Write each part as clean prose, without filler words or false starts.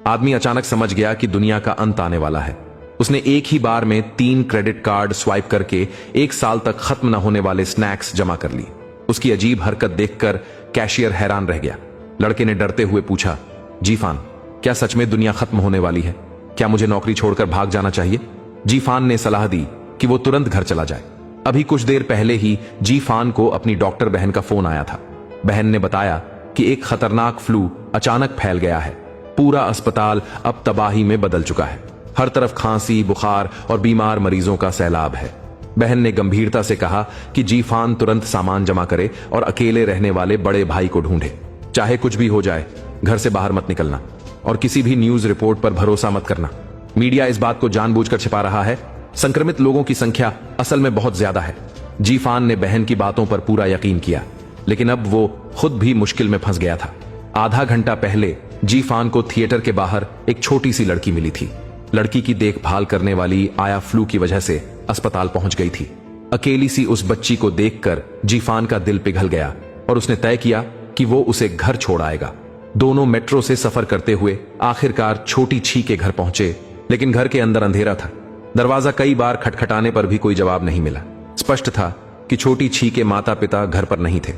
आदमी अचानक समझ गया कि दुनिया का अंत आने वाला है। उसने एक ही बार में 3 क्रेडिट कार्ड स्वाइप करके 1 साल तक खत्म न होने वाले स्नैक्स जमा कर लिए। उसकी अजीब हरकत देखकर कैशियर हैरान रह गया। लड़के ने डरते हुए पूछा, जीफान, क्या सच में दुनिया खत्म होने वाली है? क्या मुझे नौकरी छोड़कर भाग जाना चाहिए? जीफान ने सलाह दी कि वो तुरंत घर चला जाए। अभी कुछ देर पहले ही जीफान को अपनी डॉक्टर बहन का फोन आया था। बहन ने बताया कि एक खतरनाक फ्लू अचानक फैल गया है। पूरा अस्पताल अब तबाही में बदल चुका है। हर तरफ खांसी, बुखार और बीमार मरीजों का सैलाब है। बहन ने गंभीरता से कहा कि जीफान तुरंत सामान जमा करे और अकेले रहने वाले बड़े भाई को ढूंढे। चाहे कुछ भी हो जाए, घर से बाहर मत निकलना और किसी भी न्यूज रिपोर्ट पर भरोसा मत करना। मीडिया इस बात को जानबूझकर छिपा रहा है। संक्रमित लोगों की संख्या असल में बहुत ज्यादा है। जीफान ने बहन की बातों पर पूरा यकीन किया, लेकिन अब वो खुद भी मुश्किल में फंस गया था। आधा घंटा पहले जीफान को थिएटर के बाहर एक छोटी सी लड़की मिली थी। लड़की की देखभाल करने वाली आया फ्लू की वजह से अस्पताल पहुंच गई थी। अकेली सी उस बच्ची को देखकर जीफान का दिल पिघल गया और उसने तय किया कि वो उसे घर छोड़ आएगा। दोनों मेट्रो से सफर करते हुए आखिरकार छोटी छी के घर पहुंचे, लेकिन घर के अंदर अंधेरा था। दरवाजा कई बार खटखटाने पर भी कोई जवाब नहीं मिला। स्पष्ट था कि छोटी छी के माता पिता घर पर नहीं थे।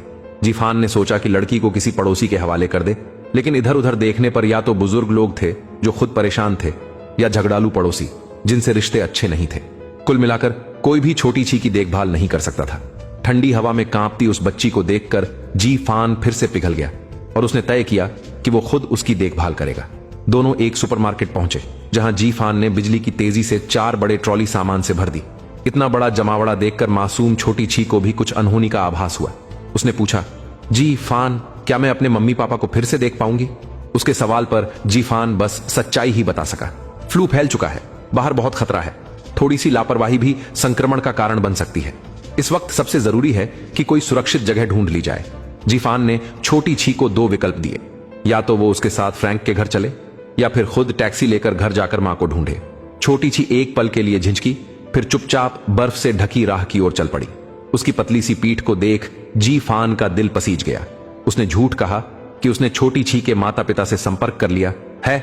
जीफान ने सोचा कि लड़की को किसी पड़ोसी के हवाले कर दे, लेकिन इधर उधर देखने पर या तो बुजुर्ग लोग थे जो खुद परेशान थे, या झगड़ालू पड़ोसी जिनसे रिश्ते अच्छे नहीं थे। कुल मिलाकर कोई भी छोटी छी की देखभाल नहीं कर सकता था। ठंडी हवा में कांपती उस बच्ची को देखकर जीफान फिर से पिघल गया और उसने तय किया कि वो खुद उसकी देखभाल करेगा। दोनों एक सुपरमार्केट पहुंचे, जहां जीफान ने बिजली की तेजी से 4 बड़े ट्रॉली सामान से भर दी। इतना बड़ा जमावड़ा देखकर मासूम छोटी छी को भी कुछ अनहोनी का आभास हुआ। उसने पूछा, जीफान, क्या मैं अपने मम्मी पापा को फिर से देख पाऊंगी? उसके सवाल पर जीफान बस सच्चाई ही बता सका। फ्लू फैल चुका है, बाहर बहुत खतरा है। थोड़ी सी लापरवाही भी संक्रमण का कारण बन सकती है। इस वक्त सबसे जरूरी है कि कोई सुरक्षित जगह ढूंढ ली जाए। जीफान ने छोटी छी को 2 विकल्प दिए, या तो वो उसके साथ फ्रैंक के घर चले या फिर खुद टैक्सी लेकर घर जाकर मां को ढूंढे। छोटी छी एक पल के लिए झिझकी, फिर चुपचाप बर्फ से ढकी राह की ओर चल पड़ी। उसकी पतली सी पीठ को देख जीफान का दिल पसीज गया। उसने झूठ कहा कि उसने छोटी छी के माता पिता से संपर्क कर लिया है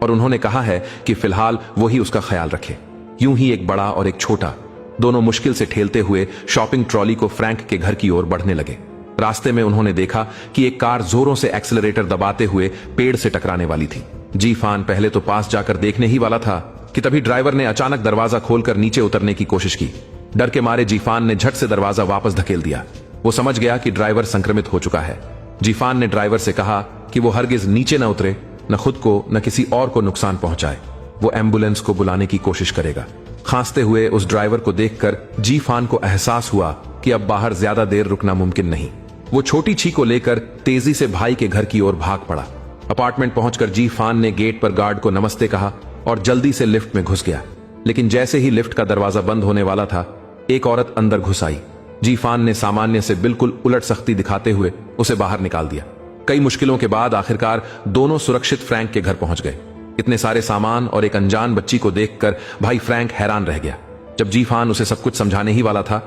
और उन्होंने कहा है कि फिलहाल वही उसका ख्याल रखे। यूं ही एक बड़ा और एक छोटा, दोनों मुश्किल से ठेलते हुए शॉपिंग ट्रॉली को फ्रैंक के घर की ओर बढ़ने लगे। रास्ते में उन्होंने देखा कि एक कार जोरों से एक्सेलरेटर दबाते हुए पेड़ से टकराने वाली थी। जीफान पहले तो पास जाकर देखने ही वाला था कि तभी ड्राइवर ने अचानक दरवाजा खोलकर नीचे उतरने की कोशिश की। डर के मारे जीफान ने झट से दरवाजा वापस धकेल दिया। वो समझ गया कि ड्राइवर संक्रमित हो चुका है। जीफान ने ड्राइवर से कहा कि वो हरगिज नीचे न उतरे, न खुद को न किसी और को नुकसान पहुंचाए। वो एम्बुलेंस को बुलाने की कोशिश करेगा। खांसते हुए उस ड्राइवर को देखकर जीफान को एहसास हुआ कि अब बाहर ज्यादा देर रुकना मुमकिन नहीं। वो छोटी छी को लेकर तेजी से भाई के घर की ओर भाग पड़ा। अपार्टमेंट पहुंचकर जीफान ने गेट पर गार्ड को नमस्ते कहा और जल्दी से लिफ्ट में घुस गया। लेकिन जैसे ही लिफ्ट का दरवाजा बंद होने वाला था, एक औरत अंदर घुस आई। जीफान ने सामान्य से बिल्कुल उलट सख्ती दिखाते हुए उसे बाहर निकाल दिया। कई मुश्किलों के बाद आखिरकार दोनों सुरक्षित फ्रैंक के घर पहुंच गए। इतने सारे सामान और एक अनजान बच्ची को देखकर भाई फ्रैंक हैरान रह गया। जब जीफान उसे सब कुछ समझाने ही वाला था,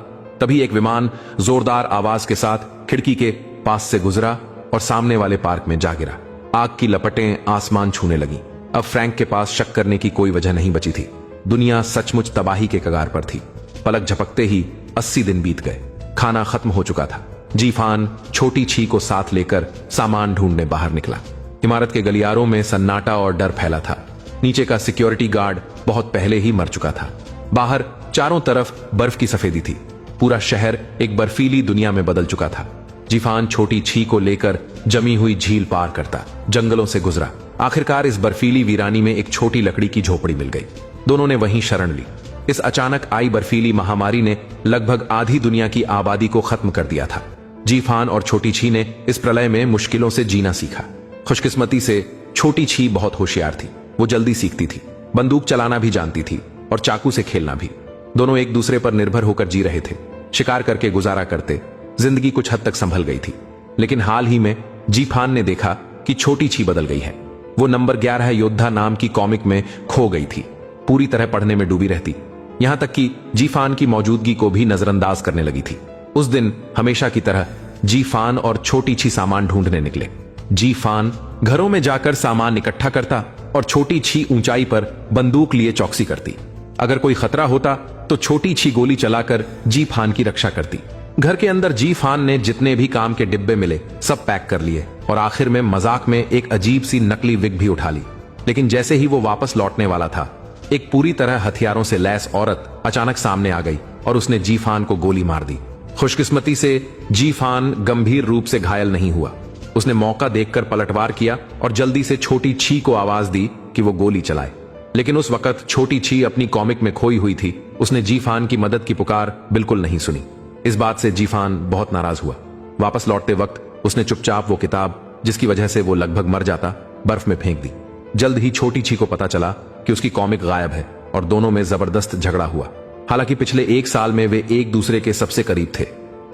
तभी एक विमान जोरदार आवाज के साथ खिड़की के पास से गुजरा और सामने वाले पार्क में जा गिरा। आग की लपटें आसमान छूने लगी। अब फ्रैंक के पास शक करने की कोई वजह नहीं बची थी। दुनिया सचमुच तबाही के कगार पर थी। पलक झपकते ही 80 दिन बीत गए। खाना खत्म हो चुका था। जीफान छोटी छी को साथ लेकर सामान ढूंढने बाहर निकला। इमारत के गलियारों में सन्नाटा और डर फैला था। नीचे का सिक्योरिटी गार्ड बहुत पहले ही मर चुका था। बाहर चारों तरफ बर्फ की सफेदी थी। पूरा शहर एक बर्फीली दुनिया में बदल चुका था। जीफान छोटी छी को लेकर जमी हुई झील पार करता, जंगलों से गुजरा। आखिरकार इस बर्फीली वीरानी में एक छोटी लकड़ी की झोपड़ी मिल गई। दोनों ने वहीं शरण ली। इस अचानक आई बर्फीली महामारी ने लगभग आधी दुनिया की आबादी को खत्म कर दिया था। जीफान और छोटी छी ने इस प्रलय में मुश्किलों से जीना सीखा। खुशकिस्मती से छोटी छी बहुत होशियार थी। वो जल्दी सीखती थी, बंदूक चलाना भी जानती थी और चाकू से खेलना भी। दोनों एक दूसरे पर निर्भर होकर जी रहे थे। शिकार करके गुजारा करते। जिंदगी कुछ हद तक संभल गई थी। लेकिन हाल ही में जीफान ने देखा कि छोटी छी बदल गई है। वो नंबर 11 योद्धा नाम की कॉमिक में खो गई थी। पूरी तरह पढ़ने में डूबी रहती, यहां तक कि जीफान की मौजूदगी को भी नजरअंदाज करने लगी थी। उस दिन हमेशा की तरह जीफान और छोटी छी सामान ढूंढने निकले। जीफान घरों में जाकर सामान इकट्ठा करता, और छोटी छी ऊंचाई पर बंदूक लिए चौकसी करती। अगर कोई खतरा होता तो छोटी छी गोली चलाकर जी फान की रक्षा करती। घर के अंदर जी फान ने जितने भी काम के डिब्बे मिले सब पैक कर लिए और आखिर में मजाक में एक अजीब सी नकली विग भी उठा ली। लेकिन जैसे ही वो वापस लौटने वाला था, एक पूरी तरह हथियारों से लैस औरत अचानक सामने आ गई और उसने जी फान को गोली मार दी। खुशकिस्मती से जी फान गंभीर रूप से घायल नहीं हुआ। उसने मौका देखकर पलटवार किया और जल्दी से छोटी छी को आवाज दी कि वो गोली चलाए। लेकिन उस वक्त छोटी छी अपनी कॉमिक में खोई हुई थी। उसने जी फान की मदद की पुकार बिल्कुल नहीं सुनी। इस बात से जी फान बहुत नाराज हुआ। वापस लौटते वक्त उसने चुपचाप वो किताब, जिसकी वजह से वो लगभग मर जाता, बर्फ में फेंक दी। जल्द ही छोटी छी को पता चला कि उसकी कॉमिक गायब है और दोनों में जबरदस्त झगड़ा हुआ। हालांकि पिछले 1 साल में वे एक दूसरे के सबसे करीब थे।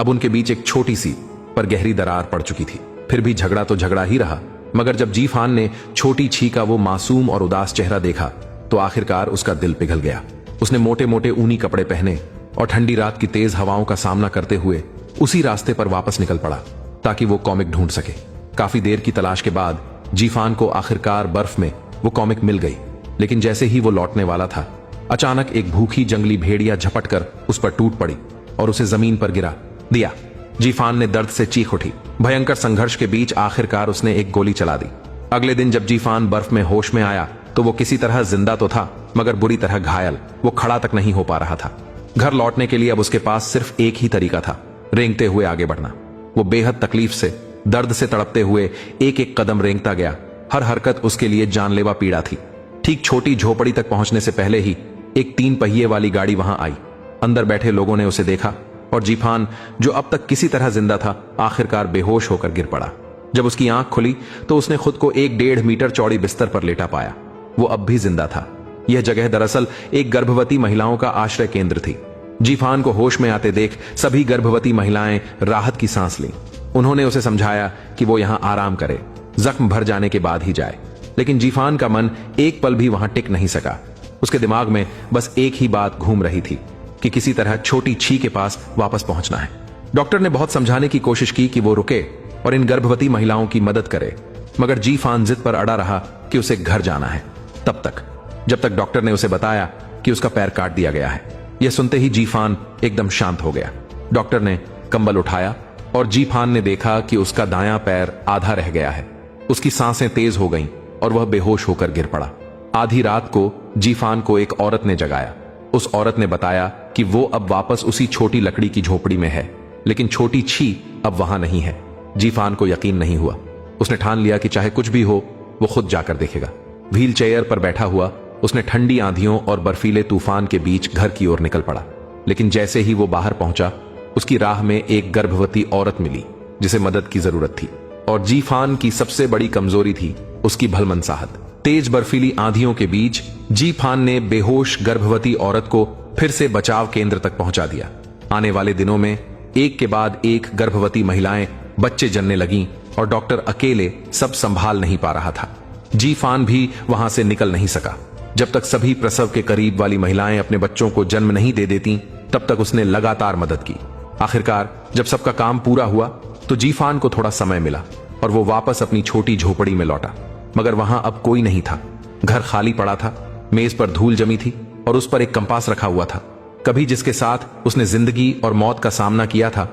अब उनके बीच एक छोटी सी पर गहरी दरार पड़ चुकी थी। फिर भी झगड़ा तो झगड़ा ही रहा, मगर जब जी फान ने छोटी छी का वो मासूम और उदास चेहरा देखा तो आखिरकार उसका दिल पिघल गया। उसने मोटे मोटे ऊनी कपड़े पहने और ठंडी रात की तेज हवाओं का सामना करते हुए उसी रास्ते पर वापस निकल पड़ा ताकि वो कॉमिक ढूंढ सके। काफी देर की तलाश के बाद जी फान को आखिरकार बर्फ में वो कॉमिक मिल गई। लेकिन जैसे ही वो लौटने वाला था, अचानक एक भूखी जंगली भेड़िया झपटकर उस पर टूट पड़ी और उसे जमीन पर गिरा दिया। जी फान ने दर्द से चीख उठी। भयंकर संघर्ष के बीच आखिरकार उसने एक गोली चला दी। अगले दिन जब जी फान बर्फ में होश में आया तो वो किसी तरह जिंदा तो था, मगर बुरी तरह घायल। वो खड़ा तक नहीं हो पा रहा था। घर लौटने के लिए अब उसके पास सिर्फ एक ही तरीका था, रेंगते हुए आगे बढ़ना। वो बेहद तकलीफ से, दर्द से तड़पते हुए एक एक कदम रेंगता गया। हर हरकत उसके लिए जानलेवा पीड़ा थी। ठीक छोटी झोपड़ी तक पहुंचने से पहले ही एक 3 पहिए वाली गाड़ी वहां आई। अंदर बैठे लोगों ने उसे देखा और जी फान, जो अब तक किसी तरह जिंदा था, आखिरकार बेहोश होकर गिर पड़ा। जब उसकी आंख खुली तो उसने खुद को 1-1.5 मीटर चौड़ी बिस्तर पर लेटा पाया। वो अब भी जिंदा था। यह जगह दरअसल एक गर्भवती महिलाओं का आश्रय केंद्र थी। जी फान को होश में आते देख सभी गर्भवती महिलाएं राहत की सांस लीं। उन्होंने उसे समझाया कि वो यहां आराम करे, जख्म भर जाने के बाद ही जाए। लेकिन जी फान का मन एक पल भी वहां टिक नहीं सका। उसके दिमाग में बस एक ही बात घूम रही थी कि किसी तरह छोटी छी के पास वापस पहुंचना है। डॉक्टर ने बहुत समझाने की कोशिश की कि वो रुके और इन गर्भवती महिलाओं की मदद करे, मगर जी फान जिद पर अड़ा रहा कि उसे घर जाना है। तब तक, जब तक डॉक्टर ने उसे बताया कि उसका पैर काट दिया गया है। यह सुनते ही जी फान एकदम शांत हो गया। डॉक्टर ने कंबल उठाया और जी फान ने देखा कि उसका दायां पैर आधा रह गया है। उसकी सांसें तेज हो गईं और वह बेहोश होकर गिर पड़ा। आधी रात को जी फान को एक औरत ने जगाया। उस औरत ने बताया कि वो अब वापस उसी छोटी लकड़ी की झोपड़ी में है, लेकिन छोटी छी अब वहां नहीं है। जी फान को यकीन नहीं हुआ। उसने ठान लिया कि चाहे कुछ भी हो, वो खुद जाकर देखेगा। व्हील चेयर पर बैठा हुआ उसने ठंडी आंधियों और बर्फीले तूफान के बीच घर की ओर निकल पड़ा। लेकिन जैसे ही वो बाहर पहुंचा, उसकी राह में एक गर्भवती औरत मिली जिसे मदद की जरूरत थी। और जी फान की सबसे बड़ी कमजोरी थी उसकी भलमनसाहट। तेज बर्फीली आंधियों के बीच जी फान ने बेहोश गर्भवती औरत को फिर से बचाव केंद्र तक पहुंचा दिया। आने वाले दिनों में एक के बाद एक गर्भवती महिलाएं बच्चे जनने लगीं और डॉक्टर अकेले सब संभाल नहीं पा रहा था। जी फान भी वहां से निकल नहीं सका। जब तक सभी प्रसव के करीब वाली महिलाएं अपने बच्चों को जन्म नहीं दे देती, तब तक उसने लगातार मदद की। आखिरकार जब सबका काम पूरा हुआ तो जी फान को थोड़ा समय मिला और वो वापस अपनी छोटी झोपड़ी में लौटा। मगर वहां अब कोई नहीं था। घर खाली पड़ा था। मेज पर धूल जमी थी और उस पर एक कंपास रखा हुआ था। कभी जिसके साथ उसने जिंदगी और मौत का सामना किया था,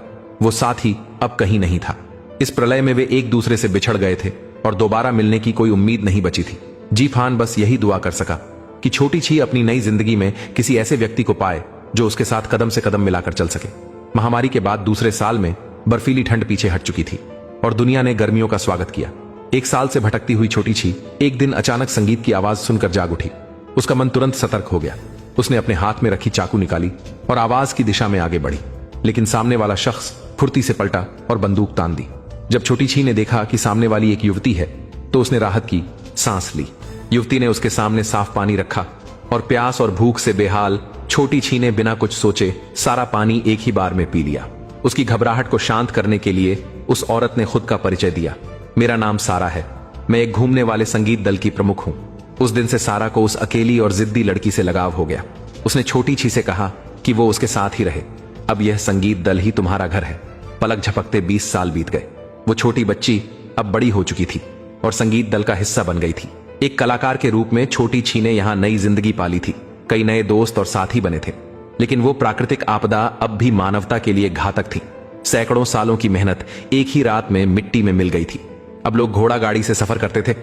वो साथी अब कहीं नहीं था। इस प्रलय में वे एक दूसरे से बिछड़ गए थे और दोबारा मिलने की कोई उम्मीद नहीं बची थी। जी फान बस यही दुआ कर सका कि छोटी छी अपनी नई जिंदगी में किसी ऐसे व्यक्ति को पाए जो उसके साथ कदम से कदम मिलाकर चल सके। महामारी के बाद दूसरे साल में बर्फीली ठंड पीछे हट चुकी थी और दुनिया ने गर्मियों का स्वागत किया। 1 साल से भटकती हुई छोटी छी एक दिन अचानक संगीत की आवाज सुनकर जाग उठी। उसका मन तुरंत सतर्क हो गया। उसने अपने हाथ में रखी चाकू निकाली और आवाज की दिशा में आगे बढ़ी। लेकिन सामने वाला शख्स फुर्ती से पलटा और बंदूक तान दी। जब छोटी छी ने देखा कि सामने वाली एक युवती है तो उसने राहत की सांस ली। युवती ने उसके सामने साफ पानी रखा और प्यास और भूख से बेहाल छोटी छी ने बिना कुछ सोचे सारा पानी एक ही बार में पी लिया। उसकी घबराहट को शांत करने के लिए उस औरत ने खुद का परिचय दिया। मेरा नाम सारा है। मैं एक घूमने वाले संगीत दल की प्रमुख हूं। उस दिन से सारा को उस अकेली और जिद्दी लड़की से लगाव हो गया। उसने छोटी छी से कहा कि वो उसके साथ ही रहे। अब यह संगीत दल ही तुम्हारा घर है। पलक झपकते 20 साल बीत गए। वो छोटी बच्ची अब बड़ी हो चुकी थी और संगीत दल का हिस्सा बन गई थी। एक कलाकार के रूप में छोटी छी ने यहां नई जिंदगी पाली थी। कई नए दोस्त और साथी बने थे, लेकिन वो प्राकृतिक आपदा अब भी मानवता के लिए घातक थी। सैकड़ों सालों की मेहनत एक ही रात में मिट्टी में मिल गई थी। अब लोग घोड़ा गाड़ी से सफर करते थे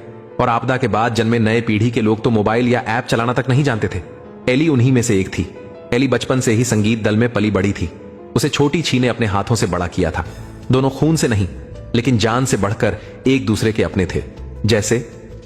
और आपदा के बाद जन्मे नए पीढ़ी के लोग तो मोबाइल या ऐप चलाना तक नहीं जानते थे। एली उन्हीं में से एक थी। एली बचपन से ही संगीत दल में पली बड़ी थी। उसे छोटी छी ने अपने हाथों से बड़ा किया था। दोनों खून से नहीं, लेकिन जान से बढ़कर एक दूसरे के अपने थे, जैसे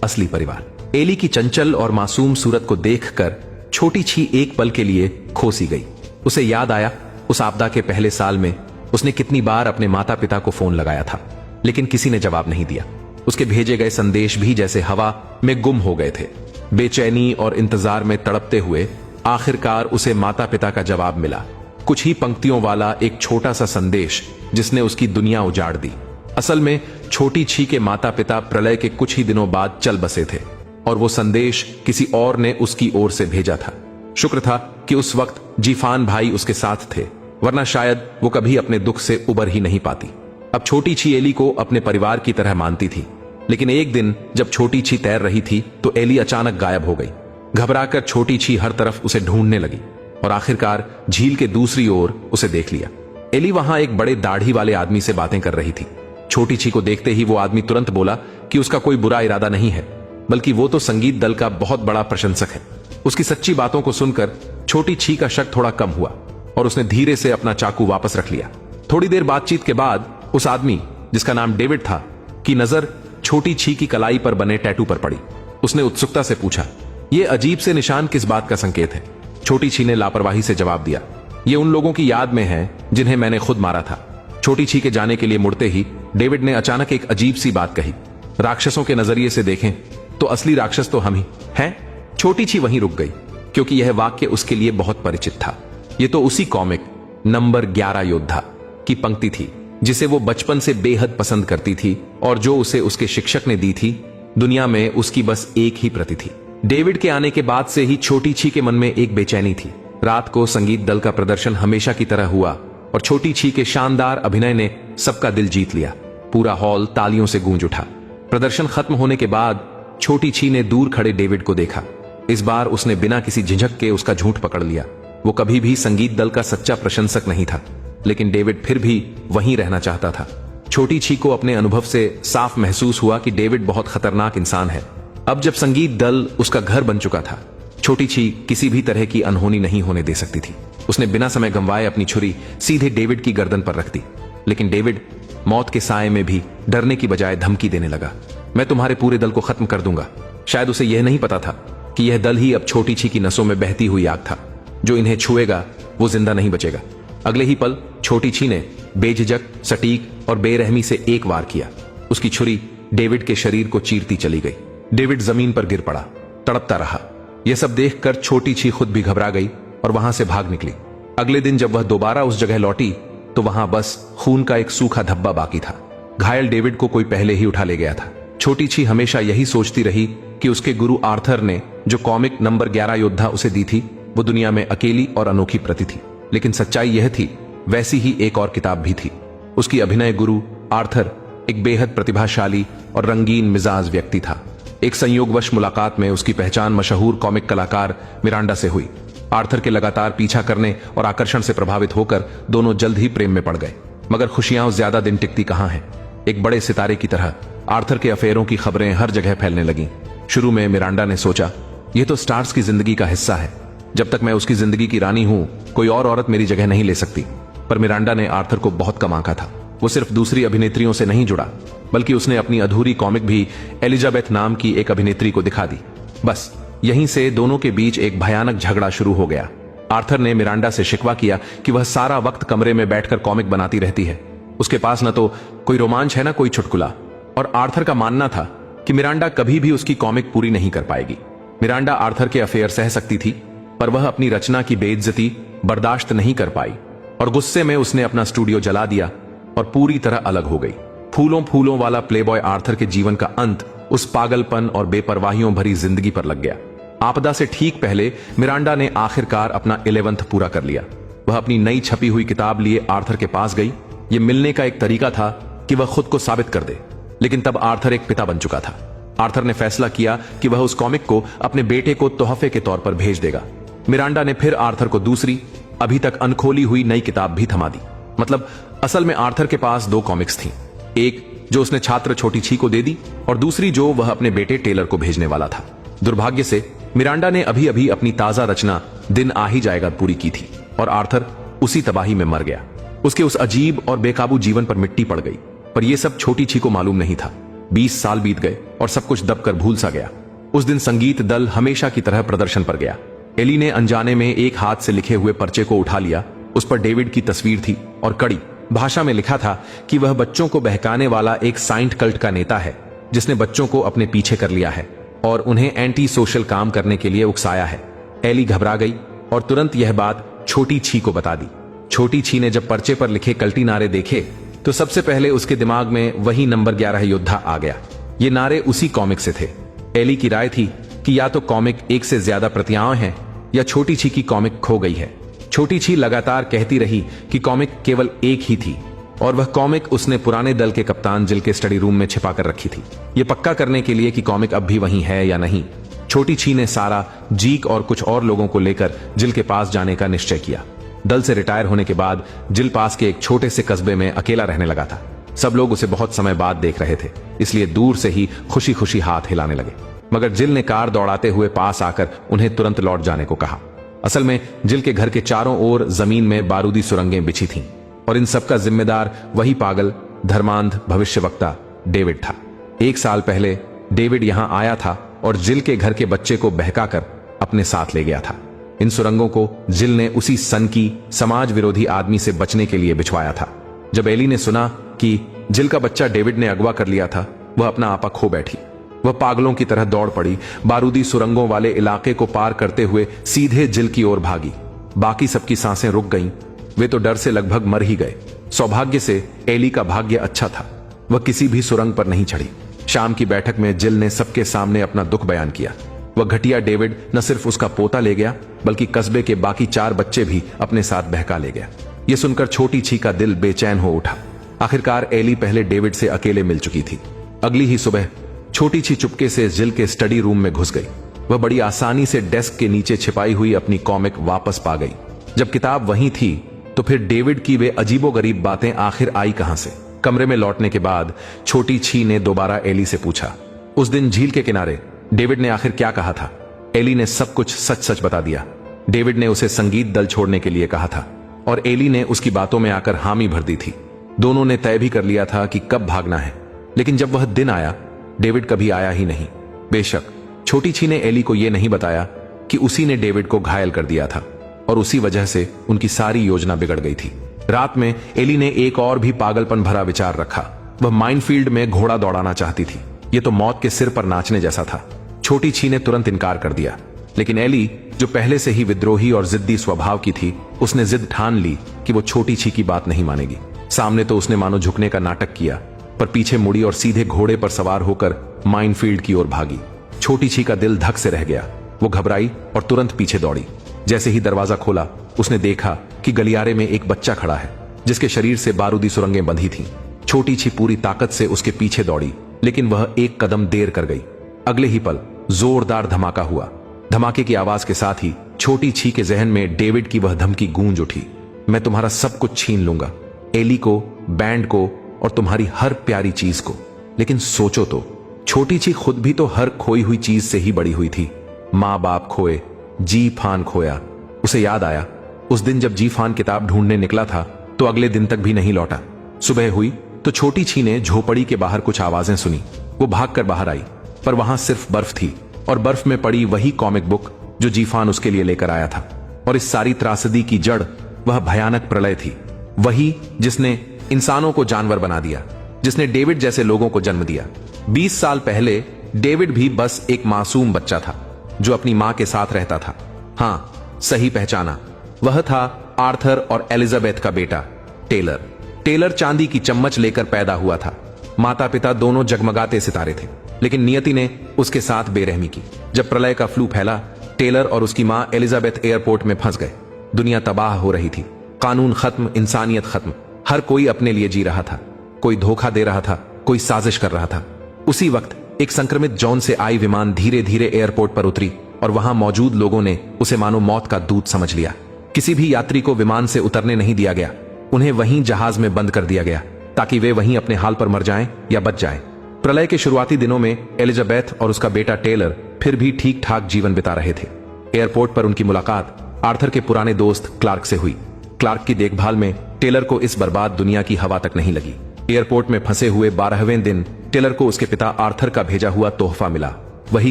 असली परिवार। एली की चंचल और मासूम सूरत को देखकर छोटी छी एक पल के लिए खोसी गई। उसे याद आया उस आपदा के पहले साल में उसने कितनी बार अपने माता पिता को फोन लगाया था, लेकिन किसी ने जवाब नहीं दिया। उसके भेजे गए संदेश भी जैसे हवा में गुम हो गए थे। बेचैनी और इंतजार में तड़पते हुए आखिरकार उसे माता पिता का जवाब मिला। कुछ ही पंक्तियों वाला एक छोटा सा संदेश जिसने उसकी दुनिया उजाड़ दी। असल में छोटी छी के माता पिता प्रलय के कुछ ही दिनों बाद चल बसे थे और वो संदेश किसी और ने उसकी ओर से भेजा था। शुक्र था कि उस वक्त जीफान भाई उसके साथ थे, वरना शायद वो कभी अपने दुख से उबर ही नहीं पाती। अब छोटी छी एली को अपने परिवार की तरह मानती थी, लेकिन एक दिन जब छोटी छी तैर रही थी तो एली अचानक गायब हो गई। घबराकर छोटी छी हर तरफ उसे ढूंढने लगी और आखिरकार झील के दूसरी ओर उसे देख लिया। एली वहां एक बड़े दाढ़ी वाले आदमी से बातें कर रही थी। छोटी छी को देखते ही वो आदमी तुरंत बोला कि उसका कोई बुरा इरादा नहीं है, बल्कि वो तो संगीत दल का बहुत बड़ा प्रशंसक है। उसकी सच्ची बातों को सुनकर छोटी छी का शक थोड़ा कम हुआ और उसने धीरे से अपना चाकू वापस रख लिया। थोड़ी देर बातचीत के बाद उस आदमी, जिसका नाम डेविड था, की नजर छोटी छी की कलाई पर बने टैटू पर पड़ी। उसने उत्सुकता से पूछा, ये अजीब से निशान किस बात का संकेत है? छोटी छी ने लापरवाही से जवाब दिया, ये उन लोगों की याद में है जिन्हें मैंने खुद मारा था। छोटी छी के जाने के लिए मुड़ते ही डेविड ने अचानक एक अजीब सी बात कही, राक्षसों के नजरिए से देखें तो असली राक्षस तो हम ही हैं। छोटी छी वहीं रुक गई, क्योंकि यह वाक्य उसके लिए बहुत परिचित था। यह तो उसी कॉमिक नंबर 11 योद्धा की पंक्ति थी जिसे वो बचपन से बेहद पसंद करती थी और जो उसे उसके शिक्षक ने दी थी। दुनिया में उसकी बस एक ही प्रति थी। डेविड के आने के बाद से ही छोटी छी के मन में एक बेचैनी थी। रात को संगीत दल का प्रदर्शन हमेशा की तरह हुआ और छोटी छी के शानदार अभिनय ने सबका दिल जीत लिया। पूरा हॉल तालियों से गूंज उठा। प्रदर्शन खत्म होने के बाद छोटी छी ने दूर खड़े डेविड को देखा। इस बार उसने बिना किसी झिझक के उसका झूठ पकड़ लिया। वो कभी भी संगीत दल का सच्चा प्रशंसक नहीं था, लेकिन डेविड फिर भी वहीं रहना चाहता था। छोटी छी को अपने अनुभव से साफ महसूस हुआ कि डेविड बहुत खतरनाक इंसान है। अब जब संगीत दल उसका घर बन चुका था, छोटी छी किसी भी तरह की अनहोनी नहीं होने दे सकती थी। उसने बिना समय गंवाए अपनी छुरी सीधे डेविड की गर्दन पर रख दी, लेकिन डेविड मौत के साए में भी डरने की बजाय धमकी देने लगा, मैं तुम्हारे पूरे दल को खत्म कर दूंगा। शायद उसे यह नहीं पता था कि यह दल ही अब छोटी छी की नसों में बहती हुई आग था। जो इन्हें छुएगा वो जिंदा नहीं बचेगा। अगले ही पल छोटी छी ने बेझिझक, सटीक और बेरहमी से एक वार किया। उसकी छुरी डेविड के शरीर को चीरती चली गई। डेविड जमीन पर गिर पड़ा, तड़पता रहा। यह सब देखकर छोटी छी खुद भी घबरा गई और वहां से भाग निकली। अगले दिन जब वह दोबारा उस जगह लौटी तो वहां बस खून का एक सूखा धब्बा बाकी था। घायल डेविड को कोई पहले ही उठा ले गया था। छोटी छी हमेशा यही सोचती रही कि उसके गुरु आर्थर ने जो कॉमिक नंबर 11 योद्धा उसे दी थी वो दुनिया में अकेली और अनोखी प्रति थी। लेकिन सच्चाई यह थी, वैसी ही एक और किताब भी थी। उसकी अभिनय गुरु आर्थर एक बेहद प्रतिभाशाली और रंगीन मिजाज व्यक्ति था। एक संयोगवश मुलाकात में उसकी पहचान मशहूर कॉमिक कलाकार मिरांडा से हुई। आर्थर के लगातार पीछा करने और आकर्षण से प्रभावित होकर दोनों जल्द ही प्रेम में पड़ गए। मगर खुशियां ज्यादा दिन टिकती कहां हैं। एक बड़े सितारे की तरह आर्थर के अफेयरों की खबरें हर जगह फैलने लगीं। शुरू में मिरांडा ने सोचा, यह तो स्टार्स की जिंदगी का हिस्सा है। जब तक मैं उसकी जिंदगी की रानी हूं, कोई और औरत मेरी जगह नहीं ले सकती। पर मिरांडा ने आर्थर को बहुत कम आंका था। वो सिर्फ दूसरी अभिनेत्रियों से नहीं जुड़ा, बल्कि उसने अपनी अधूरी कॉमिक भी एलिजाबेथ नाम की एक अभिनेत्री को दिखा दी। बस यहीं से दोनों के बीच एक भयानक झगड़ा शुरू हो गया। आर्थर ने मिरांडा से शिकवा किया कि वह सारा वक्त कमरे में बैठकर कॉमिक बनाती रहती है। उसके पास न तो कोई रोमांच है न कोई चुटकुला। और आर्थर का मानना था कि मिरांडा कभी भी उसकी कॉमिक पूरी नहीं कर पाएगी। मिरांडा आर्थर के अफेयर सह सकती थी, पर वह अपनी रचना की बेइज्जती बर्दाश्त नहीं कर पाई और गुस्से में उसने अपना स्टूडियो जला दिया और पूरी तरह अलग हो गई। फूलों फूलों वाला प्लेबॉय आर्थर के जीवन का अंत उस पागलपन और बेपरवाहियों भरी जिंदगी पर लग गया। आपदा से ठीक पहले मिरांडा ने आखिरकार अपना 11th पूरा कर लिया। वह अपनी नई छपी हुई किताब लिए आर्थर के पास गई। यह मिलने का एक तरीका था कि वह खुद को साबित कर दे, लेकिन तब आर्थर एक पिता बन चुका था। आर्थर ने फैसला किया कि वह उस कॉमिक को अपने बेटे को तोहफे के तौर पर भेज देगा। मिरांडा ने फिर आर्थर को दूसरी, अभी तक अनखोली हुई नई किताब भी थमा दी। मतलब असल में आर्थर के पास दो कॉमिक्स थी, एक जो उसने छात्र छोटी छी को दे दी और दूसरी जो वह अपने बेटे टेलर को भेजने वाला था। दुर्भाग्य से मिरांडा ने अभी अभी अपनी ताजा रचना दिन आ ही जाएगा पूरी की थी और आर्थर उसी तबाही में मर गया। उसके उस अजीब और बेकाबू जीवन पर मिट्टी पड़ गई, पर यह सब छोटी छी को मालूम नहीं था। 20 साल बीत गए और सब कुछ दबकर भूल सा गया। उस दिन संगीत दल हमेशा की तरह प्रदर्शन पर गया। एली ने अनजाने में एक हाथ से लिखे हुए पर्चे को उठा लिया। उस पर डेविड की तस्वीर थी और कड़ी भाषा में लिखा था कि वह बच्चों को बहकाने वाला एक साइंट कल्ट का नेता है जिसने बच्चों को अपने पीछे कर लिया है और उन्हें एंटी सोशल काम करने के लिए उकसाया है। एली घबरा गई और तुरंत यह बात छोटी छी को बता दी। छोटी छी ने जब पर्चे पर लिखे कल्टी नारे देखे तो सबसे पहले उसके दिमाग में वही नंबर 11 योद्धा आ गया। ये नारे उसी कॉमिक से थे। एली की राय थी कि या तो कॉमिक एक से ज्यादा प्रतियां हैं या छोटी छी की कॉमिक खो गई है। छोटी छी लगातार कहती रही कि कॉमिक केवल एक ही थी और वह कॉमिक उसने पुराने दल के कप्तान जिल के स्टडी रूम में छिपा कर रखी थी, यह पक्का करने के लिए कि कॉमिक अब भी वहीं है या नहीं। छोटी छी ने सारा, जीक और कुछ और लोगों को लेकर जिल के पास जाने का निश्चय किया। दल से रिटायर होने के बाद जिल पास के एक छोटे से कस्बे में अकेला रहने लगा था। सब लोग उसे बहुत समय बाद देख रहे थे, इसलिए दूर से ही खुशी खुशी हाथ हिलाने लगे। मगर जिल ने कार दौड़ाते हुए पास आकर उन्हें तुरंत लौट जाने को कहा। असल में जिल के घर के चारों ओर जमीन में बारूदी सुरंगें बिछी थीं और इन सबका जिम्मेदार वही पागल धर्मांध भविष्यवक्ता डेविड था। 1 साल पहले डेविड यहां आया था और जिल के घर के बच्चे को बहकाकर अपने साथ ले गया था। इन सुरंगों को जिल ने उसी सनकी समाज विरोधी आदमी से बचने के लिए बिछवाया था। जब एली ने सुना कि जिल का बच्चा डेविड ने अगवा कर लिया था, वह अपना आपा खो बैठी। वह पागलों की तरह दौड़ पड़ी, बारूदी सुरंगों वाले इलाके को पार करते हुए सीधे जिल की ओर भागी। बाकी सबकी सांसें रुक गईं, वे तो डर से लगभग मर ही गए। सौभाग्य से एली का भाग्य अच्छा था, वह किसी भी सुरंग पर नहीं चढ़ी। शाम की बैठक में जिल ने सबके सामने अपना दुख बयान किया। वह घटिया डेविड न सिर्फ उसका पोता ले गया बल्कि कस्बे के बाकी 4 बच्चे भी अपने साथ बहका ले गया। यह सुनकर छोटी छी का दिल बेचैन हो उठा। आखिरकार एली पहले डेविड से अकेले मिल चुकी थी। अगली ही सुबह छोटी छी चुपके से जिल के स्टडी रूम में घुस गई। वह बड़ी आसानी से डेस्क के नीचे छिपाई हुई अपनी कॉमिक वापस पा गई। जब किताब वहीं थी तो फिर डेविड की वे अजीबोगरीब बातें आखिर आई कहां से? कमरे में लौटने के बाद छोटी छी ने दोबारा एली से पूछा, उस दिन झील के किनारे डेविड ने आखिर क्या कहा था? एली ने सब कुछ सच सच बता दिया। डेविड ने उसे संगीत दल छोड़ने के लिए कहा था और एली ने उसकी बातों में आकर हामी भर दी थी। दोनों ने तय भी कर लिया था कि कब भागना है, लेकिन जब वह दिन आया डेविड कभी आया ही नहीं। बेशक छोटी छी ने एली को यह नहीं बताया कि उसी ने डेविड को घायल कर दिया था और उसी वजह से उनकी सारी योजना बिगड़ गई थी। रात में एली ने एक और भी पागलपन भरा विचार रखा। वह माइनफील्ड में घोड़ा दौड़ाना चाहती थी। यह तो मौत के सिर पर नाचने जैसा था। छोटी छी ने तुरंत इनकार कर दिया, लेकिन एली जो पहले से ही विद्रोही और जिद्दी स्वभाव की थी, उसने जिद ठान ली कि वो छोटी छी की बात नहीं मानेगी। सामने तो उसने मानो झुकने का नाटक किया, पर पीछे मुड़ी और सीधे घोड़े पर सवार होकर माइनफील्ड की ओर भागी। छोटी छी का दिल धक से रह गया। वो घबराई और तुरंत पीछे दौड़ी। जैसे ही दरवाजा खोला उसने देखा कि गलियारे में एक बच्चा खड़ा है जिसके शरीर से बारूदी सुरंगें बंधी थीं। छोटी छी पूरी ताकत से उसके पीछे दौड़ी, लेकिन वह एक कदम देर कर गई। अगले ही पल जोरदार धमाका हुआ। धमाके की आवाज के साथ ही छोटी छी के जहन में डेविड की वह धमकी गूंज उठी, मैं तुम्हारा सब कुछ छीन लूंगा, एली को, बैंड को और तुम्हारी हर प्यारी चीज को। लेकिन सोचो तो, छोटी छी खुद भी तो हर खोई हुई चीज से ही बड़ी हुई थी। माँ बाप खोए, जी फान खोया। उसे याद आया उस दिन जब जी फान किताब ढूंढने निकला था तो अगले दिन तक भी नहीं लौटा। सुबह हुई तो छोटी छी ने झोपड़ी के बाहर कुछ आवाजें सुनी। वो भागकर बाहर आई, पर वहां सिर्फ बर्फ थी और बर्फ में पड़ी वही कॉमिक बुक जो जीफान उसके लिए लेकर आया था। और इस सारी त्रासदी की जड़ वह भयानक प्रलय थी, वही जिसने इंसानों को जानवर बना दिया, जिसने डेविड जैसे लोगों को जन्म दिया। 20 साल पहले डेविड भी बस एक मासूम बच्चा था जो अपनी मां के साथ रहता था। हां, सही पहचाना, वह था आर्थर और एलिजाबेथ का बेटा टेलर। टेलर चांदी की चम्मच लेकर पैदा हुआ था। माता पिता दोनों जगमगाते सितारे थे, लेकिन नियति ने उसके साथ बेरहमी की। जब प्रलय का फ्लू फैला, टेलर और उसकी मां एलिजाबेथ एयरपोर्ट में फंस गए। दुनिया तबाह हो रही थी, कानून खत्म, इंसानियत खत्म। हर कोई अपने लिए जी रहा था, कोई धोखा दे रहा था, कोई साजिश कर रहा था। उसी वक्त एक संक्रमित जॉन से आई विमान धीरे धीरे एयरपोर्ट पर उतरी और वहां मौजूद लोगों ने उसे मानो मौत का दूत समझ लिया। किसी भी यात्री को विमान से उतरने नहीं दिया गया। उन्हें वहीं जहाज में बंद कर दिया गया ताकि वे वहीं अपने हाल पर मर जाएं या बच जाएं। प्रलय के शुरुआती दिनों में एलिजाबेथ और उसका बेटा टेलर फिर भी ठीक ठाक जीवन बिता रहे थे। एयरपोर्ट पर उनकी मुलाकात आर्थर के पुराने दोस्त क्लार्क से हुई। क्लार्क की देखभाल में टेलर को इस बर्बाद दुनिया की हवा तक नहीं लगी। एयरपोर्ट में फंसे हुए 12वें दिन टेलर को उसके पिता आर्थर का भेजा हुआ तोहफा मिला, वही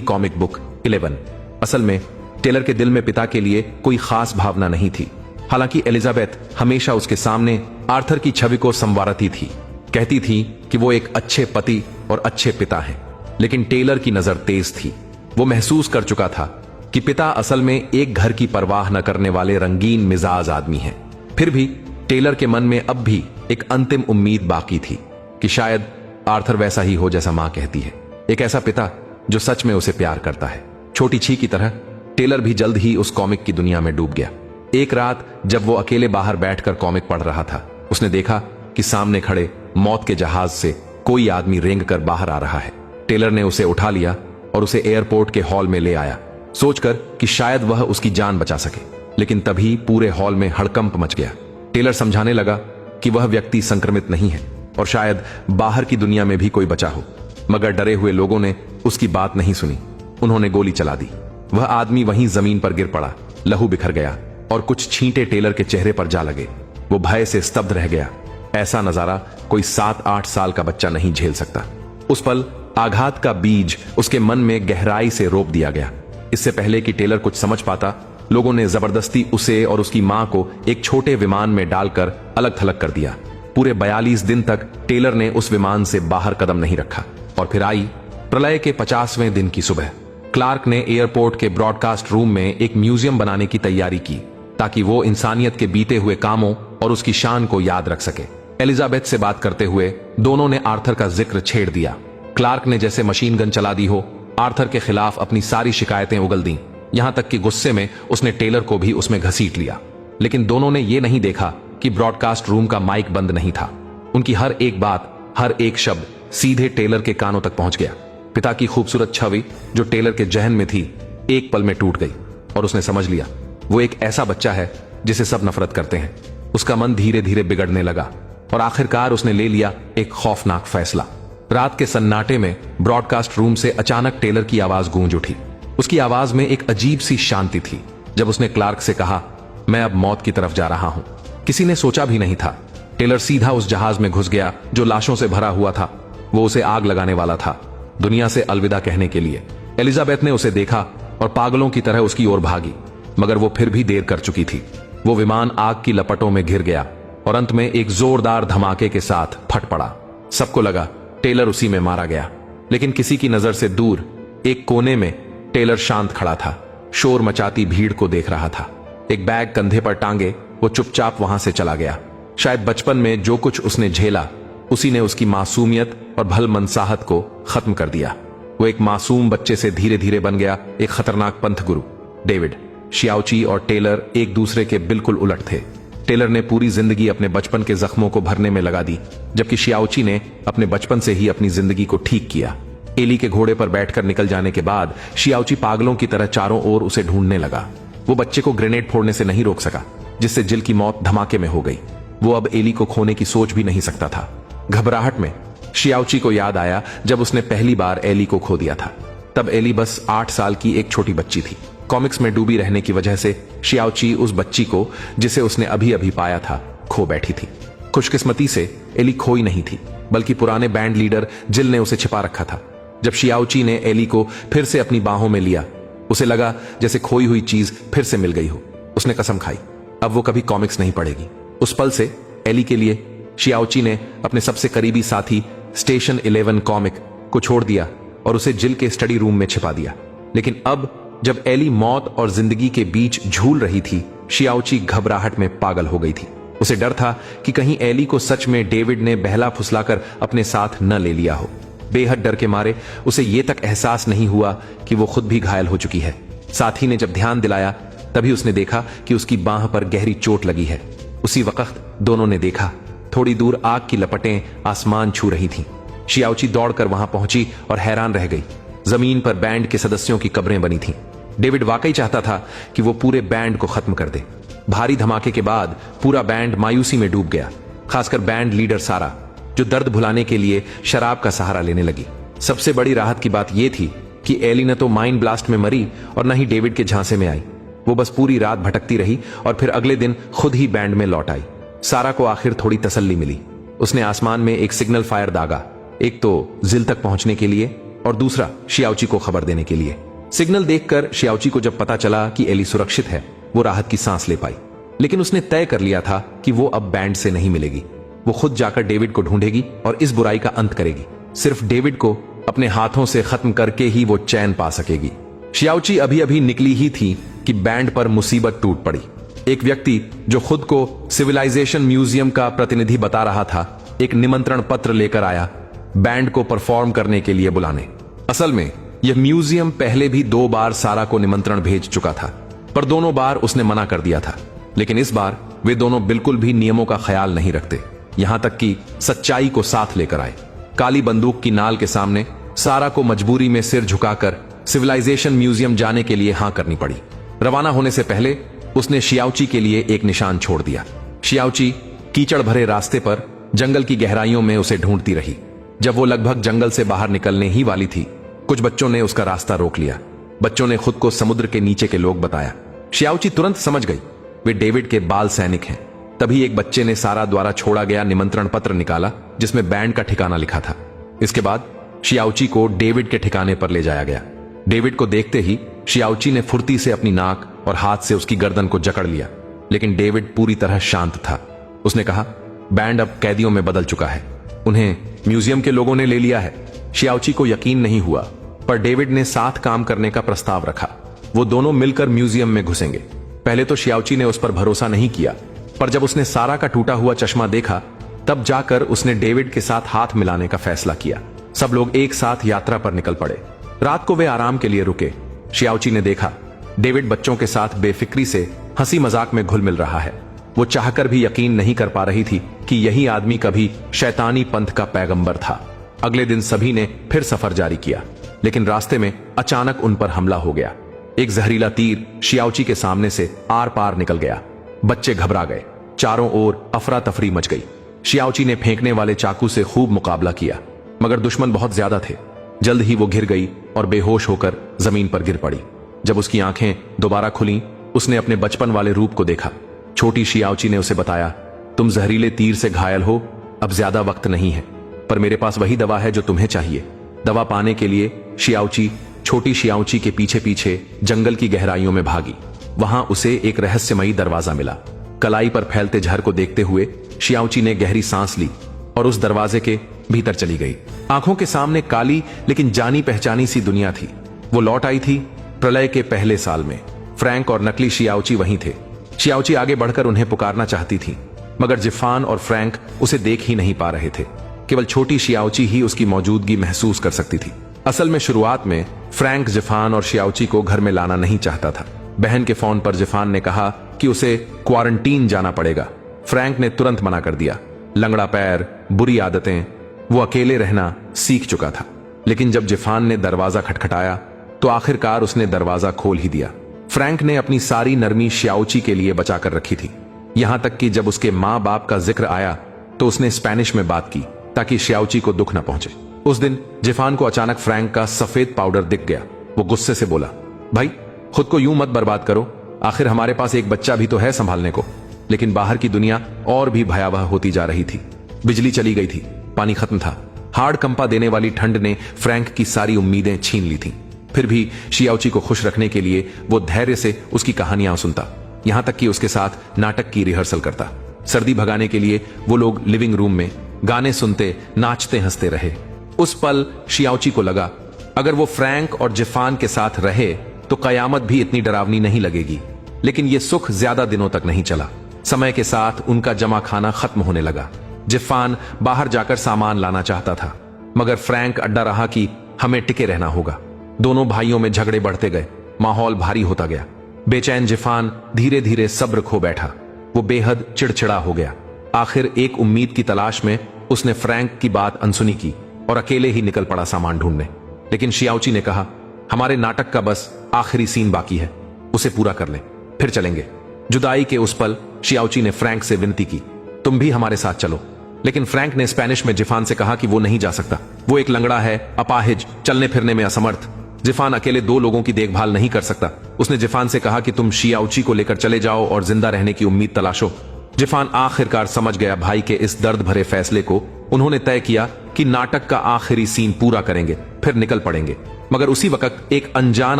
कॉमिक बुक 11। असल में टेलर के दिल में पिता के लिए कोई खास भावना नहीं थी। हालांकि एलिजाबेथ हमेशा उसके सामने आर्थर की छवि को संवारती थी, कहती थी कि वो एक अच्छे पति और अच्छे पिता हैं। लेकिन टेलर की नजर तेज थी। वो महसूस कर चुका था कि पिता असल में एक घर की परवाह न करने वाले रंगीन मिजाज आदमी हैं। फिर भी टेलर के मन में अब भी एक अंतिम उम्मीद बाकी थी कि शायद आर्थर वैसा ही हो जैसा मां कहती है, एक ऐसा पिता जो सच में उसे प्यार करता है। छोटी छी की तरह टेलर भी जल्द ही उस कॉमिक की दुनिया में डूब गया। एक रात जब वो अकेले बाहर बैठकर कॉमिक पढ़ रहा था, उसने देखा कि सामने खड़े मौत के जहाज से कोई आदमी रेंग कर बाहर आ रहा है। टेलर ने उसे उठा लिया और उसे एयरपोर्ट के हॉल में ले आया, सोचकर कि शायद वह उसकी जान बचा सके। लेकिन तभी पूरे हॉल में हड़कंप मच गया। टेलर समझाने लगा कि वह व्यक्ति संक्रमित नहीं है और शायद बाहर की दुनिया में भी कोई बचा हो, मगर डरे हुए लोगों ने उसकी बात नहीं सुनी। उन्होंने गोली चला दी। वह आदमी वहीं जमीन पर गिर पड़ा, लहू बिखर गया और कुछ छींटे टेलर के चेहरे पर जा लगे। वो भय से स्तब्ध रह गया। ऐसा नजारा कोई 7-8 साल का बच्चा नहीं झेल सकता। उस पल आघात का बीज उसके मन में गहराई से रोप दिया गया। इससे पहले कि टेलर कुछ समझ पाता, लोगों ने जबरदस्ती उसे और उसकी मां को एक छोटे विमान में डालकर अलग थलग कर दिया। पूरे 42 दिन तक टेलर ने उस विमान से बाहर कदम नहीं रखा। और फिर आई प्रलय के 50वें दिन की सुबह। क्लार्क ने एयरपोर्ट के ब्रॉडकास्ट रूम में एक म्यूजियम बनाने की तैयारी की ताकि वो इंसानियत के बीते हुए कामों और उसकी शान को याद रख सके। एलिजाबेथ से बात करते हुए दोनों ने आर्थर का जिक्र छेड़ दिया। क्लार्क ने जैसे मशीन गन चला दी हो आर्थर के खिलाफ अपनी सारी शिकायतें उगल दी। यहां तक कि गुस्से में उसने टेलर को भी उसमें घसीट लिया। लेकिन दोनों ने यह नहीं देखा कि ब्रॉडकास्ट रूम का माइक बंद नहीं था। उनकी हर एक बात, हर एक शब्द सीधे टेलर के कानों तक पहुंच गया। पिता की खूबसूरत छवि जो टेलर के जहन में थी, एक पल में टूट गई और उसने समझ लिया वो एक ऐसा बच्चा है जिसे सब नफरत करते हैं। उसका मन धीरे धीरे बिगड़ने लगा और आखिरकार उसने ले लिया एक खौफनाक फैसला। रात के सन्नाटे में ब्रॉडकास्ट रूम से अचानक टेलर की आवाज गूंज उठी। उसकी आवाज में एक अजीब सी शांति थी। जब उसने क्लार्क से कहा, मैं अब मौत की तरफ जा रहा हूं, किसी ने सोचा भी नहीं था। टेलर सीधा उस जहाज में घुस गया जो लाशों से भरा हुआ था। वो उसे आग लगाने वाला था, दुनिया से अलविदा कहने के लिए। एलिजाबेथ ने उसे देखा और पागलों की तरह उसकी ओर भागी, मगर वो फिर भी देर कर चुकी थी। वो विमान आग की लपटों में घिर गया और अंत में एक जोरदार धमाके के साथ फट पड़ा। सबको लगा टेलर उसी में मारा गया, लेकिन किसी की नजर से दूर एक कोने में टेलर शांत खड़ा था, शोर मचाती भीड़ को देख रहा था। एक बैग कंधे पर टांगे वो चुपचाप वहां से चला गया। शायद बचपन में जो कुछ उसने झेला उसी ने उसकी मासूमियत और भल मनसाहत को खत्म कर दिया। वो एक मासूम बच्चे से धीरे धीरे बन गया एक खतरनाक पंथ गुरु। डेविड, शियाओची और टेलर एक दूसरे के बिल्कुल उलट थे। टेलर ने पूरी जिंदगी अपने बचपन के जख्मों को भरने में लगा दी, जबकि शियाओची ने अपने बचपन से ही अपनी जिंदगी को ठीक किया। एली के घोड़े पर बैठकर निकल जाने के बाद शियाओची पागलों की तरह चारों ओर उसे ढूंढने लगा। वो बच्चे को ग्रेनेड फोड़ने से नहीं रोक सका, जिससे जिल की मौत धमाके में हो गई। वो अब एली को खोने की सोच भी नहीं सकता था। घबराहट में शियाओची को याद आया जब उसने पहली बार एली को खो दिया था। तब एली बस 8 साल की एक छोटी बच्ची थी। कॉमिक्स में डूबी रहने की वजह से शियाओची उस बच्ची को, जिसे उसने अभी अभी पाया था, खो बैठी थी। खुशकिस्मती से एली खोई नहीं थी, बल्कि पुराने बैंड लीडर जिल ने उसे छिपा रखा था। जब शियाओची ने एली को फिर से अपनी बाहों में लिया, उसे लगा जैसे खोई हुई चीज फिर से मिल गई हो। उसने कसम खाई अब वो कभी कॉमिक्स नहीं पढ़ेगी। उस पल से एली के लिए शियाओची ने अपने सबसे करीबी साथी स्टेशन 11 कॉमिक को छोड़ दिया और उसे जिल के स्टडी रूम में छिपा दिया। लेकिन अब जब एली मौत और जिंदगी के बीच झूल रही थी, शियाओची घबराहट में पागल हो गई थी। उसे डर था कि कहीं एली को सच में डेविड ने बहला फुसलाकर अपने साथ न ले लिया हो। बेहद डर के मारे उसे ये तक एहसास नहीं हुआ कि वो खुद भी घायल हो चुकी है। साथी ने जब ध्यान दिलाया तभी उसने देखा कि उसकी बांह पर गहरी चोट लगी है। उसी वक्त दोनों ने देखा थोड़ी दूर आग की लपटें आसमान छू रही थीं। शियाओची दौड़कर वहां पहुंची और हैरान रह गई। जमीन पर बैंड के सदस्यों की कब्रें बनी थीं। डेविड वाकई चाहता था कि वो पूरे बैंड को खत्म कर दे। भारी धमाके के बाद पूरा बैंड मायूसी में डूब गया, खासकर बैंड लीडर सारा, जो दर्द भुलाने के लिए शराब का सहारा लेने लगी। सबसे बड़ी राहत की बात यह थी कि एली न तो माइंड ब्लास्ट में मरी और न ही डेविड के झांसे में आई। वो बस पूरी रात भटकती रही और फिर अगले दिन खुद ही बैंड में लौट आई। सारा को आखिर थोड़ी तसल्ली मिली। उसने आसमान में एक सिग्नल फायर दागा, एक तो जिल तक पहुंचने के लिए और दूसरा शियाओची को खबर देने के लिए। सिग्नल देखकर शियाओची को जब पता चला कि एली सुरक्षित है, वो राहत की सांस ले पाई। लेकिन उसने तय कर लिया था कि वो अब बैंड से नहीं मिलेगी। वो खुद जाकर डेविड को ढूंढेगी और इस बुराई का अंत करेगी। सिर्फ डेविड को अपने हाथों से खत्म करके ही वो चैन पा सकेगी। शियाओची अभी अभी निकली ही थी कि बैंड पर मुसीबत टूट पड़ी। एक व्यक्ति जो खुद को सिविलाइजेशन म्यूजियम का प्रतिनिधि बता रहा था, एक निमंत्रण पत्र लेकर आया बैंड को परफॉर्म करने के लिए बुलाने। असल में यह म्यूजियम पहले भी 2 बार सारा को निमंत्रण भेज चुका था, पर दोनों बार उसने मना कर दिया था। लेकिन इस बार वे दोनों बिल्कुल भी नियमों का ख्याल नहीं रखते, यहां तक कि सच्चाई को साथ लेकर आए। काली बंदूक की नाल के सामने सारा को मजबूरी में सिर झुकाकर सिविलाइजेशन म्यूजियम जाने के लिए हां करनी पड़ी। रवाना होने से पहले उसने शियाओची के लिए एक निशान छोड़ दिया। शियाओची कीचड़ भरे रास्ते पर जंगल की गहराइयों में उसे ढूंढती रही। जब वो लगभग जंगल से बाहर निकलने ही वाली थी, कुछ बच्चों ने उसका रास्ता रोक लिया। बच्चों ने खुद को समुद्र के नीचे के लोग बताया। शियाओची तुरंत समझ गई वे डेविड के बाल सैनिक हैं। तभी एक बच्चे ने सारा द्वारा छोड़ा गया निमंत्रण पत्र निकाला, जिसमें बैंड का ठिकाना लिखा था। इसके बाद शियाओची को डेविड के ठिकाने पर ले जाया गया। डेविड को देखते ही शियाओची ने फुर्ती से अपनी नाक और हाथ से उसकी गर्दन को जकड़ लिया, लेकिन डेविड पूरी तरह शांत था। उसने कहा, बैंड अब कैदियों में बदल चुका है, उन्हें म्यूजियम के लोगों ने ले लिया है। शियाओची को यकीन नहीं हुआ, पर डेविड ने साथ काम करने का प्रस्ताव रखा। वो दोनों मिलकर म्यूजियम में घुसेंगे। पहले तो शियाओची ने उस पर भरोसा नहीं किया, पर जब उसने सारा का टूटा हुआ चश्मा देखा, तब जाकर उसने डेविड के साथ हाथ मिलाने का फैसला किया। सब लोग एक साथ यात्रा पर निकल पड़े। रात को वे आराम के लिए रुके। शियाओची ने देखा डेविड बच्चों के साथ बेफिक्री से हंसी मजाक में घुल मिल रहा है। वो चाहकर भी यकीन नहीं कर पा रही थी कि यही आदमी कभी शैतानी पंथ का पैगंबर था। अगले दिन सभी ने फिर सफर जारी किया, लेकिन रास्ते में अचानक उन पर हमला हो गया। एक जहरीला तीर शियाओची के सामने से आर पार निकल गया। बच्चे घबरा गए। चारों ओर अफरा तफरी मच गई। शियाओची ने फेंकने वाले चाकू से खूब मुकाबला किया, मगर दुश्मन बहुत ज्यादा थे। जल्द ही वो गिर गई और बेहोश होकर जमीन पर गिर पड़ी। जब उसकी आंखें दोबारा खुलीं, उसने अपने बचपन वाले रूप को देखा। छोटी शियाओची ने उसे बताया, तुम जहरीले तीर से घायल हो, अब ज्यादा वक्त नहीं है, पर मेरे पास वही दवा है जो तुम्हें चाहिए। दवा पाने के लिए शियाओची छोटी शियाओची के पीछे पीछे जंगल की गहराइयों में भागी। वहां उसे एक रहस्यमयी दरवाजा मिला। कलाई पर फैलते झर को देखते हुए शियाओची ने गहरी सांस ली और उस दरवाजे के भीतर चली गई। आंखों के सामने काली लेकिन जानी पहचानी सी दुनिया थी। वो लौट आई थी प्रलय के पहले साल में। फ्रैंक और नकली शियाओची वहीं थे। शियाओची आगे बढ़कर उन्हें पुकारना चाहती थी, मगर जिफान और फ्रैंक उसे देख ही नहीं पा रहे थे। केवल छोटी शियाओची ही उसकी मौजूदगी महसूस कर सकती थी। असल में शुरुआत में फ्रैंक जिफान और शियाओची को घर में लाना नहीं चाहता था। बहन के फोन पर जिफान ने कहा कि उसे क्वारंटीन जाना पड़ेगा। फ्रैंक ने तुरंत मना कर दिया। लंगड़ा पैर, बुरी आदतें, वो अकेले रहना सीख चुका था। लेकिन जब जिफान ने दरवाजा खटखटाया तो आखिरकार उसने दरवाजा खोल ही दिया। फ्रैंक ने अपनी सारी नरमी शियाओची के लिए बचा कर रखी थी। यहां तक कि जब उसके मां बाप का जिक्र आया तो उसने स्पेनिश में बात की ताकि शियाओची को दुख न पहुंचे। उस दिन जिफान को अचानक फ्रैंक का सफेद पाउडर दिख गया। वो गुस्से से बोला, भाई खुद को यूं मत बर्बाद करो, आखिर हमारे पास एक बच्चा भी तो है संभालने को। लेकिन बाहर की दुनिया और भी भयावह होती जा रही थी। बिजली चली गई थी, पानी खत्म था। हार्ड कंपा देने वाली ठंड ने फ्रैंक की सारी उम्मीदें छीन ली थीं। फिर भी शियाओची को खुश रखने के लिए वो धैर्य से उसकी कहानियां सुनता, यहां तक कि उसके साथ नाटक की रिहर्सल करता। सर्दी भगाने के लिए वो लोग लिविंग रूम में गाने सुनते, नाचते हंसते रहे। उस पल शियाओची को लगा, अगर वो फ्रैंक और जिफान के साथ रहे तो कयामत भी इतनी डरावनी नहीं लगेगी। लेकिन ये सुख ज्यादा दिनों तक नहीं चला। समय के साथ उनका जमा खाना खत्म होने लगा। जिफान बाहर जाकर सामान लाना चाहता था, मगर फ्रैंक अड्डा रहा कि हमें टिके रहना होगा। दोनों भाइयों में झगड़े बढ़ते गए। माहौल भारी होता गया। बेचैन जिफान धीरे धीरे सब्र खो बैठा। वो बेहद चिड़चिड़ा हो गया। आखिर एक उम्मीद की तलाश में उसने फ्रैंक की बात अनसुनी की। और अकेले ही निकल पड़ा सामान ढूंढने। लेकिन शियाओची ने कहा, हमारे नाटक का बस आखिरी सीन बाकी है, उसे पूरा कर लें, फिर चलेंगे। जुदाई के उस पल शियाओची ने फ्रैंक से विनती की, तुम भी हमारे साथ चलो। लेकिन फ्रैंक ने स्पेनिश में जिफान से कहा कि वो नहीं जा सकता। वो एक लंगड़ा है, अपाहिज, चलने फिरने में असमर्थ। जिफान अकेले 2 लोगों की देखभाल नहीं कर सकता। उसने जिफान से कहा कि तुम शियाओची को लेकर चले जाओ और जिंदा रहने की उम्मीद तलाशो। जिफान आखिरकार समझ गया भाई के इस दर्द भरे फैसले को। उन्होंने तय किया कि नाटक का आखिरी सीन पूरा करेंगे, फिर निकल पड़ेंगे। मगर उसी वक्त एक अनजान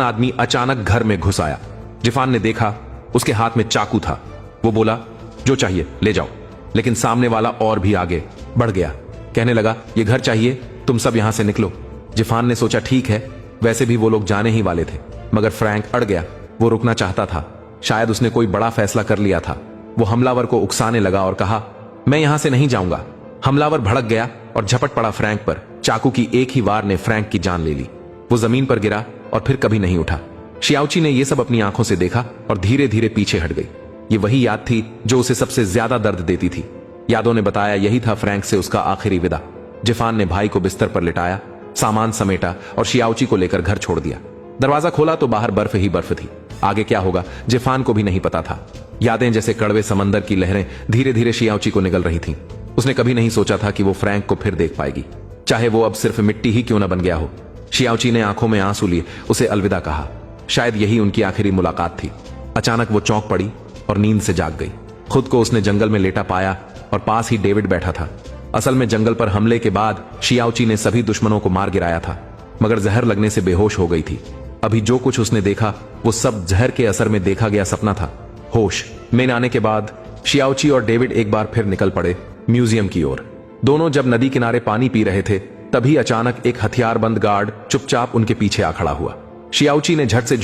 आदमी अचानक घर में घुस आया। जिफान ने देखा, उसके हाथ में चाकू था। वो बोला, जो चाहिए ले जाओ। लेकिन सामने वाला और भी आगे बढ़ गया, कहने लगा, ये घर चाहिए, तुम सब यहां से निकलो। जिफान ने सोचा, ठीक है, वैसे भी वो लोग जाने ही वाले थे। मगर फ्रैंक अड़ गया। वो रुकना चाहता था, शायद उसने कोई बड़ा फैसला कर लिया था। वो हमलावर को उकसाने लगा और कहा, मैं यहां से नहीं जाऊंगा। हमलावर भड़क गया और झपट पड़ा फ्रैंक पर। चाकू की एक ही वार ने फ्रैंक की जान ले ली। वो जमीन पर गिरा और फिर कभी नहीं उठा। शियाओची ने यह सब अपनी आंखों से देखा और धीरे धीरे पीछे हट गई। ये वही याद थी जो उसे सबसे ज्यादा दर्द देती थी। यादों ने बताया यही था फ्रैंक से उसका आखिरी विदा। जिफान ने भाई को बिस्तर पर लिटाया, सामान समेटा और शियाओची को लेकर घर छोड़ दिया। दरवाजा खोला तो बाहर बर्फ ही बर्फ थी। आगे क्या होगा जिफान को भी नहीं पता था। यादें जैसे कड़वे समंदर की लहरें धीरे धीरे शियाओची को निगल रही थीं। उसने कभी नहीं सोचा था कि वो फ्रैंक को फिर देख पाएगी, चाहे वो अब सिर्फ मिट्टी ही क्यों न बन गया हो। शियाओची ने आंखों में आंसू लिए उसे अलविदा कहा। शायद यही उनकी आखिरी मुलाकात थी। अचानक वो चौंक पड़ी और नींद से जाग गई। खुद को उसने जंगल में लेटा पाया और पास ही डेविड बैठा था। असल में जंगल पर हमले के बाद शियाओची ने सभी दुश्मनों को मार गिराया था, मगर जहर लगने से बेहोश हो गई थी। अभी जो कुछ उसने देखा वो सब जहर के असर में देखा गया सपना था। होश में आने के बाद शियाओची और डेविड एक बार फिर निकल पड़े म्यूजियम की ओर। दोनों जब नदी किनारे पानी पी रहे थे तभी अचानक एक हथियारबंद गार्ड चुपचाप उनके पीछे आ खड़ा हुआ। शियाओची ने झट से